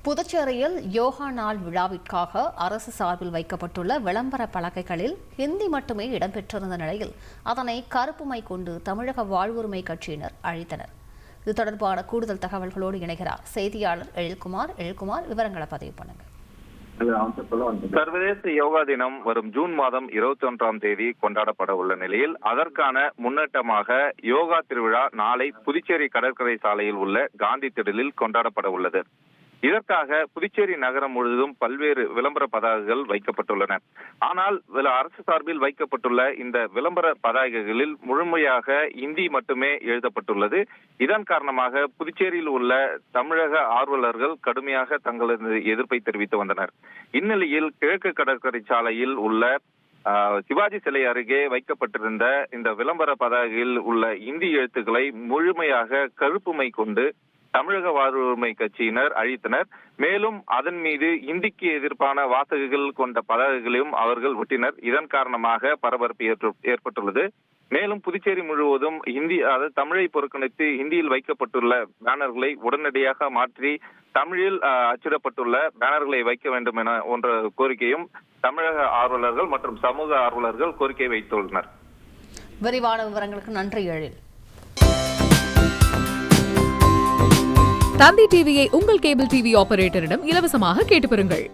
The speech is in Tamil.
புதுச்சேரியில் யோகா நாள் விழாவிற்காக அரசு சார்பில் வைக்கப்பட்டுள்ள விளம்பர பலகைகளில் ஹிந்தி மட்டுமே இடம்பெற்றிருந்த நிலையில் அதனை கருப்பு மை கொண்டு தமிழக வாழ்வுரிமை கட்சியினர் அழித்தனர். இது தொடர்பான கூடுதல் தகவல்களோடு இணைகிறார் செய்தியாளர் எழில்குமார். விவரங்களை பதிவு பண்ணுங்க. சர்வதேச யோகா தினம் வரும் ஜூன் மாதம் 21ஆம் தேதி கொண்டாடப்பட உள்ள நிலையில் அதற்கான முன்னேற்றமாக யோகா திருவிழா நாளை புதுச்சேரி கடற்கரை சாலையில் உள்ள காந்தி திடலில் கொண்டாடப்பட உள்ளது. இதற்காக புதுச்சேரி நகரம் முழுவதும் பல்வேறு விளம்பர பதாகைகள் வைக்கப்பட்டுள்ளன. ஆனால் அரசு சார்பில் வைக்கப்பட்டுள்ள இந்த விளம்பர பதாகைகளில் முழுமையாக இந்தி மட்டுமே எழுதப்பட்டுள்ளது. இதன் காரணமாக புதுச்சேரியில் உள்ள தமிழக ஆர்வலர்கள் கடுமையாக தங்களது எதிர்ப்பை தெரிவித்து வந்தனர். இந்நிலையில் கிழக்கு கடற்கரை சாலையில் உள்ள சிவாஜி சிலை அருகே வைக்கப்பட்டிருந்த இந்த விளம்பர பதாகையில் உள்ள இந்தி எழுத்துக்களை முழுமையாக கருப்பு மை கொண்டு தமிழக வாழ்வுரிமை கட்சியினர் அழித்தனர். மேலும் அதன் மீது இந்திக்கு எதிர்ப்பான வாசகங்கள் கொண்ட பதாகைகளையும் அவர்கள் ஒட்டினர். இதன் காரணமாக பரபரப்பு ஏற்பட்டுள்ளது. மேலும் புதுச்சேரி முழுவதும் தமிழை புறக்கணித்து ஹிந்தியில் வைக்கப்பட்டுள்ள பேனர்களை உடனடியாக மாற்றி தமிழில் அச்சிடப்பட்டுள்ள பேனர்களை வைக்க வேண்டும் என போன்ற கோரிக்கையும் தமிழக ஆர்வலர்கள் மற்றும் சமூக ஆர்வலர்கள் கோரிக்கை வைத்துள்ளனர். விரிவான விவரங்களுக்கு நன்றி எழில். தந்தி டிவியை உங்கள் கேபிள் டிவி ஆபரேட்டரிடம் இலவசமாக கேட்டு பெறுங்கள்.